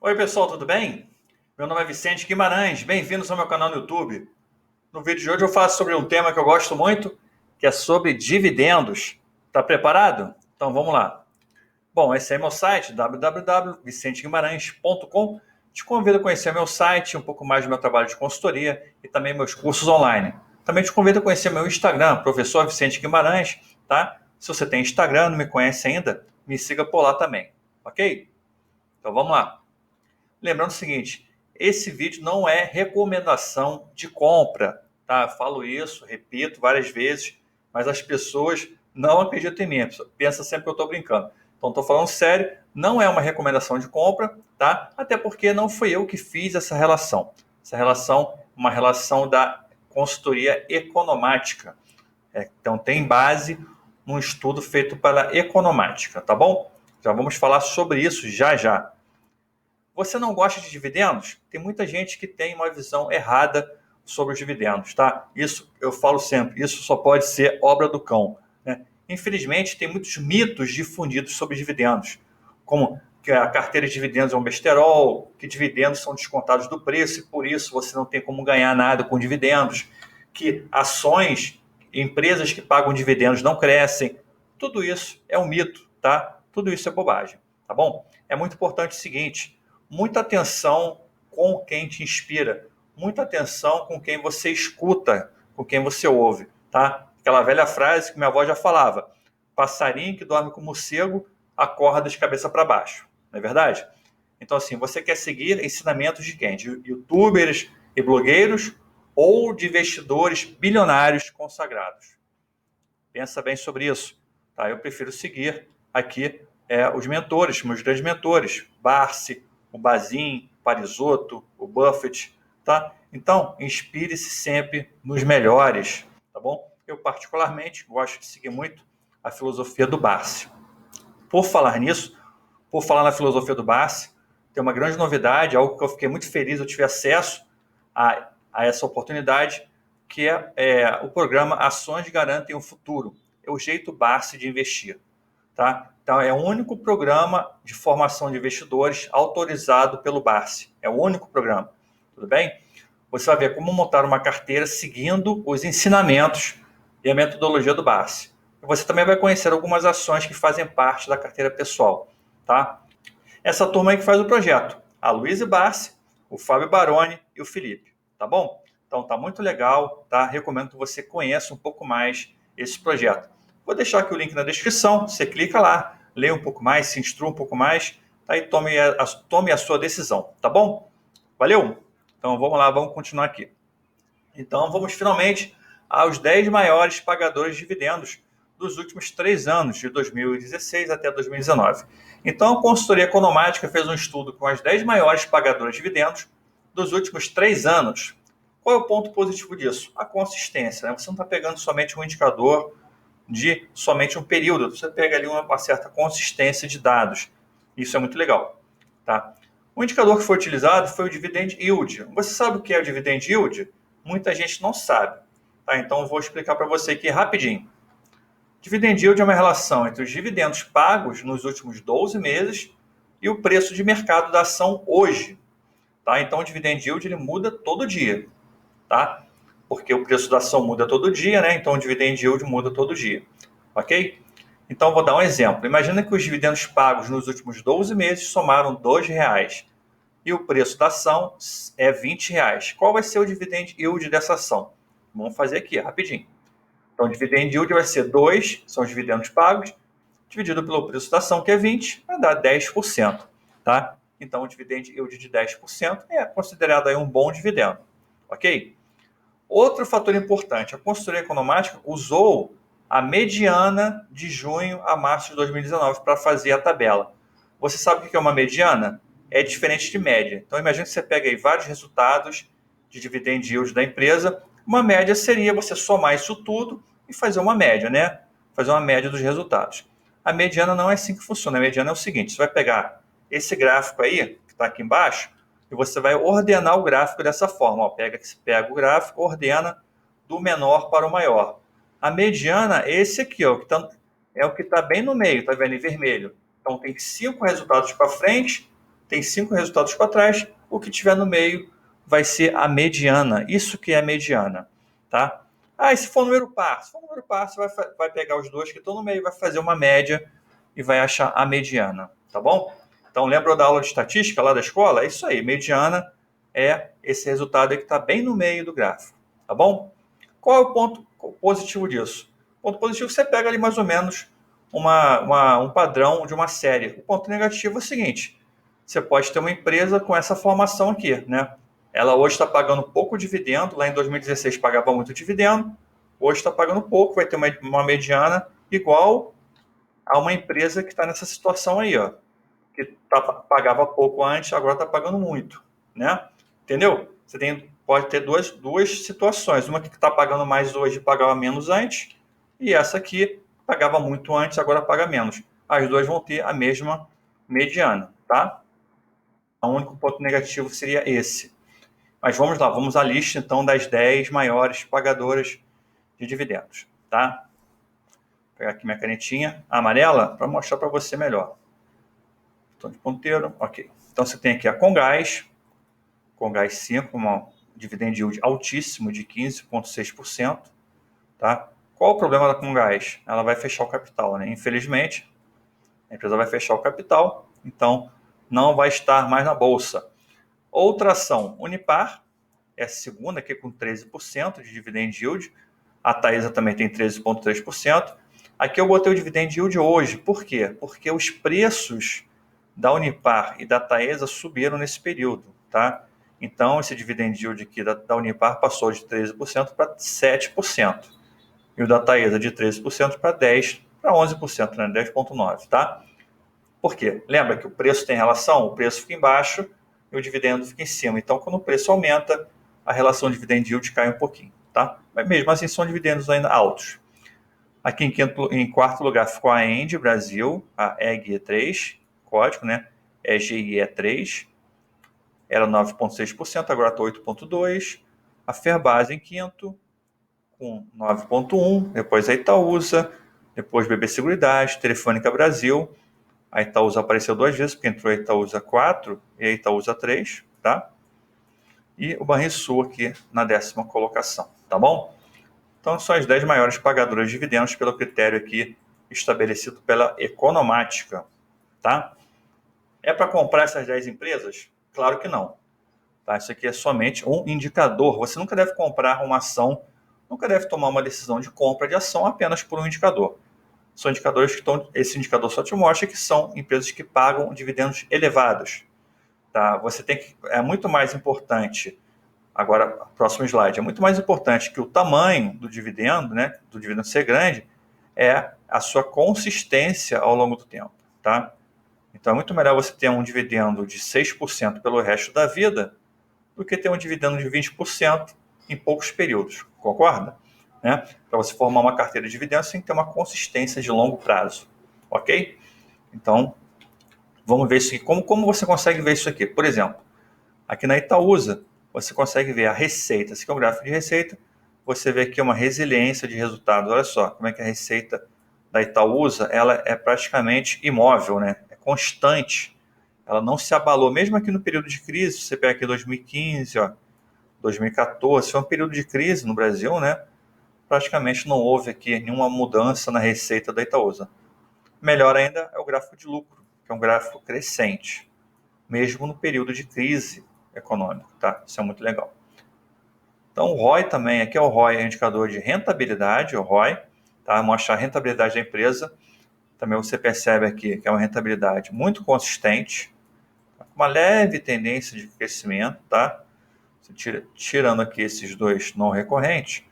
Oi pessoal, tudo bem? Meu nome é Vicente Guimarães, bem-vindos ao meu canal no YouTube. No vídeo de hoje eu falo sobre um tema que eu gosto muito, que é sobre dividendos. Tá preparado? Então vamos lá. Bom, esse é meu site, www.vicenteguimarães.com. Te convido a conhecer meu site, um pouco mais do meu trabalho de consultoria e também meus cursos online. Também te convido a conhecer meu Instagram, Professor Vicente Guimarães, tá? Se você tem Instagram, não me conhece ainda, me siga por lá também, ok? Então vamos lá. Lembrando o seguinte, esse vídeo não é recomendação de compra, tá? Eu falo isso, repito várias vezes, mas as pessoas não acreditam em mim, pensa sempre que eu estou brincando. Então estou falando sério, não é uma recomendação de compra, tá? Até porque não fui eu que fiz essa relação. Essa relação é uma relação da consultoria economática. Então tem base num estudo feito pela economática, tá bom? Já vamos falar sobre isso já já. Você não gosta de dividendos? Tem muita gente que tem uma visão errada sobre os dividendos, tá? Isso eu falo sempre, isso só pode ser obra do cão, né? Infelizmente, tem muitos mitos difundidos sobre dividendos, como que a carteira de dividendos é um besterol, que dividendos são descontados do preço e por isso você não tem como ganhar nada com dividendos, que ações, empresas que pagam dividendos não crescem. Tudo isso é um mito, tá? Tudo isso é bobagem, tá bom? É muito importante o seguinte: muita atenção com quem te inspira, muita atenção com quem você escuta, com quem você ouve, tá? Aquela velha frase que minha avó já falava: passarinho que dorme com morcego acorda de cabeça para baixo, não é verdade? Então, assim, você quer seguir ensinamentos de quem? De youtubers e blogueiros ou de investidores bilionários consagrados? Pensa bem sobre isso, tá? Eu prefiro seguir aqui os mentores, meus grandes mentores, Barsi, o Bazin, o Parisotto, o Buffett, tá? Então, inspire-se sempre nos melhores, tá bom? Eu, particularmente, gosto de seguir muito a filosofia do Barsi. Por falar nisso, por falar na filosofia do Barsi, tem uma grande novidade, algo que eu fiquei muito feliz, eu tive acesso a essa oportunidade, que é o programa Ações Garantem o Futuro. É o jeito Barsi de investir. Tá? Então, é o único programa de formação de investidores autorizado pelo Barsi. É o único programa. Tudo bem? Você vai ver como montar uma carteira seguindo os ensinamentos e a metodologia do Barsi. Você também vai conhecer algumas ações que fazem parte da carteira pessoal. Tá? Essa turma aí que faz o projeto: a Luísa Barsi, o Fábio Baroni e o Felipe. Tá bom? Então tá muito legal, tá? Recomendo que você conheça um pouco mais esse projeto. Vou deixar aqui o link na descrição, você clica lá, leia um pouco mais, se instrua um pouco mais, tá? E tome a sua decisão, tá bom? Valeu? Então vamos lá, vamos continuar aqui. Então vamos finalmente aos 10 maiores pagadores de dividendos dos últimos 3 anos, de 2016 até 2019. Então a consultoria economática fez um estudo com as 10 maiores pagadoras de dividendos dos últimos 3 anos. Qual é o ponto positivo disso? A consistência, né? Você não está pegando somente um indicador de somente um período, você pega ali uma certa consistência de dados. Isso é muito legal, tá? O indicador que foi utilizado foi o Dividend Yield. Você sabe o que é o Dividend Yield? Muita gente não sabe, tá? Então eu vou explicar para você aqui rapidinho. Dividend Yield é uma relação entre os dividendos pagos nos últimos 12 meses e o preço de mercado da ação hoje, tá? Então o Dividend Yield ele muda todo dia, tá? Porque o preço da ação muda todo dia, né? Então o Dividend Yield muda todo dia, ok? Então vou dar um exemplo. Imagina que os dividendos pagos nos últimos 12 meses somaram R$ 2,00 e o preço da ação é R$ 20,00. Qual vai ser o Dividend Yield dessa ação? Vamos fazer aqui rapidinho. Então o Dividend Yield vai ser 2, são os dividendos pagos, dividido pelo preço da ação, que é 20, vai dar 10%, tá? Então o Dividend Yield de 10% é considerado aí um bom dividendo, ok? Outro fator importante: a consultoria economática usou a mediana de junho a março de 2019 para fazer a tabela. Você sabe o que é uma mediana? É diferente de média. Então, imagine que você pega aí vários resultados de dividend yield da empresa. Uma média seria você somar isso tudo e fazer uma média, né? Fazer uma média dos resultados. A mediana não é assim que funciona. A mediana é o seguinte: você vai pegar esse gráfico aí, que está aqui embaixo, e você vai ordenar o gráfico dessa forma. Ó, pega o gráfico, ordena do menor para o maior. A mediana é esse aqui, ó, é o que está bem no meio, tá vendo em vermelho. Então tem 5 resultados para frente, tem 5 resultados para trás, o que tiver no meio vai ser a mediana. Isso que é a mediana, tá? Ah, e se for número par? Se for número par, você vai pegar os dois que estão no meio, vai fazer uma média e vai achar a mediana, tá bom? Então, lembra da aula de estatística lá da escola? É isso aí, mediana é esse resultado aí que está bem no meio do gráfico, tá bom? Qual é o ponto positivo disso? O ponto positivo, você pega ali mais ou menos um padrão de uma série. O ponto negativo é o seguinte, você pode ter uma empresa com essa formação aqui, né? Ela hoje está pagando pouco dividendo, lá em 2016 pagava muito dividendo, hoje está pagando pouco, vai ter uma mediana igual a uma empresa que está nessa situação aí, ó, que pagava pouco antes, agora está pagando muito, né? Entendeu? Pode ter duas situações, uma que está pagando mais hoje e pagava menos antes, e essa aqui pagava muito antes, agora paga menos. As duas vão ter a mesma mediana, tá? O único ponto negativo seria esse. Mas vamos lá, vamos à lista então das 10 maiores pagadoras de dividendos, tá? Vou pegar aqui minha canetinha amarela para mostrar para você melhor. Botão de ponteiro, ok. Então você tem aqui a Comgás 5, um dividend yield altíssimo de 15,6%, tá? Qual o problema da Comgás? Ela vai fechar o capital, né? Infelizmente, a empresa vai fechar o capital, então não vai estar mais na bolsa. Outra ação, Unipar, é a segunda aqui com 13% de dividend yield. A Taesa também tem 13,3%. Aqui eu botei o dividend yield hoje. Por quê? Porque os preços da Unipar e da Taesa subiram nesse período, tá? Então, esse dividend yield aqui da Unipar passou de 13% para 7%. E o da Taesa de 13% para 10%, para 11%, né? 10,9%, tá? Por quê? Lembra que o preço tem relação? O preço fica embaixo e o dividendo fica em cima. Então, quando o preço aumenta, a relação dividend yield cai um pouquinho, tá? Mas mesmo assim, são dividendos ainda altos. Aqui em quarto lugar ficou a Engie Brasil, a EGE3, código, né? EGIE3, era 9,6%, agora está 8,2%. A Ferbasa em quinto, com 9,1%, depois a Itaúsa, depois BB Seguridade, Telefônica Brasil. A Itaúsa apareceu 2 vezes, porque entrou a Itaúsa 4 e a Itaúsa 3, tá? E o Banrisul aqui na 10ª colocação, tá bom? Então são as 10 maiores pagadoras de dividendos pelo critério aqui estabelecido pela Economática, tá? É para comprar essas 10 empresas? Claro que não. Tá? Isso aqui é somente um indicador. Você nunca deve comprar uma ação, nunca deve tomar uma decisão de compra de ação apenas por um indicador. São indicadores que estão. Esse indicador só te mostra que são empresas que pagam dividendos elevados. Tá? Você tem que. É muito mais importante. Agora, próximo slide. É muito mais importante que o tamanho do dividendo, né? Do dividendo ser grande, é a sua consistência ao longo do tempo. Tá? Então é muito melhor você ter um dividendo de 6% pelo resto da vida do que ter um dividendo de 20% em poucos períodos. Concorda? Né? Para você formar uma carteira de dividendos, você tem que ter uma consistência de longo prazo. Ok? Então, vamos ver isso aqui. Como você consegue ver isso aqui? Por exemplo, aqui na Itaúsa, você consegue ver a receita. Esse aqui é um gráfico de receita. Você vê aqui uma resiliência de resultados. Olha só como é que a receita da Itaúsa ela é praticamente imóvel, né? É constante. Ela não se abalou, mesmo aqui no período de crise. Você pega aqui 2015, ó, 2014, foi um período de crise no Brasil, né? Praticamente não houve aqui nenhuma mudança na receita da Itaúsa. Melhor ainda é o gráfico de lucro, que é um gráfico crescente, mesmo no período de crise econômica, tá? Isso é muito legal. Então, o ROI também, aqui é o ROI, é um indicador de rentabilidade, o ROI, tá? Mostra a rentabilidade da empresa. Também você percebe aqui que é uma rentabilidade muito consistente, com uma leve tendência de crescimento, tá? Tirando aqui esses dois não recorrentes,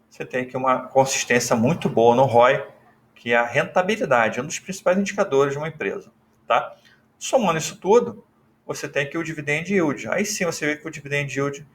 você tem aqui uma consistência muito boa no ROI, que é a rentabilidade, é um dos principais indicadores de uma empresa, tá? Somando isso tudo, você tem aqui o dividend yield. Aí sim você vê que o dividend yield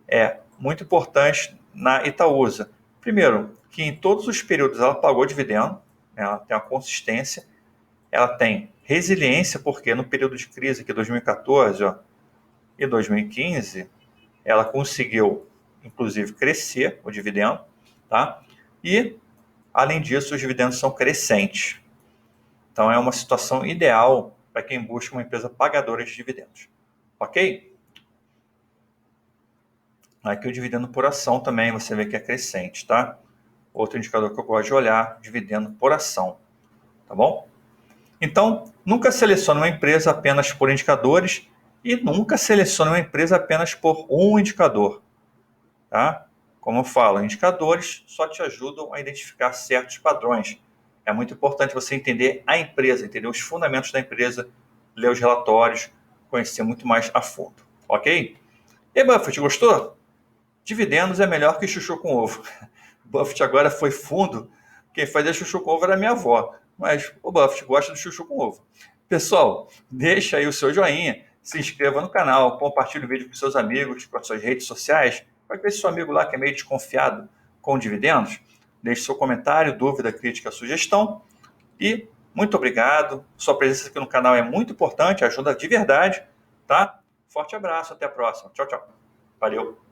é muito importante na Itaúsa. Primeiro, que em todos os períodos ela pagou dividendo, ela tem uma consistência, ela tem resiliência, porque no período de crise aqui 2014, ó, e 2015, ela conseguiu, inclusive, crescer o dividendo, tá? E, além disso, os dividendos são crescentes. Então, é uma situação ideal para quem busca uma empresa pagadora de dividendos. Ok? Aqui o dividendo por ação também você vê que é crescente, tá? Outro indicador que eu gosto de olhar, dividendo por ação, tá bom? Então, nunca selecione uma empresa apenas por indicadores e nunca selecione uma empresa apenas por um indicador, tá? Como eu falo, indicadores só te ajudam a identificar certos padrões. É muito importante você entender a empresa, entender os fundamentos da empresa, ler os relatórios, conhecer muito mais a fundo, ok? E Buffett, gostou? Dividendos é melhor que chuchu com ovo. Buffett agora foi fundo. Quem fazia chuchu com ovo era minha avó. Mas o Buffett gosta do chuchu com ovo. Pessoal, deixa aí o seu joinha, se inscreva no canal, compartilhe o vídeo com seus amigos, com as suas redes sociais. Vai ver se seu amigo lá que é meio desconfiado com dividendos. Deixe seu comentário, dúvida, crítica, sugestão. E muito obrigado. Sua presença aqui no canal é muito importante, ajuda de verdade. Tá? Forte abraço, até a próxima. Tchau, tchau. Valeu.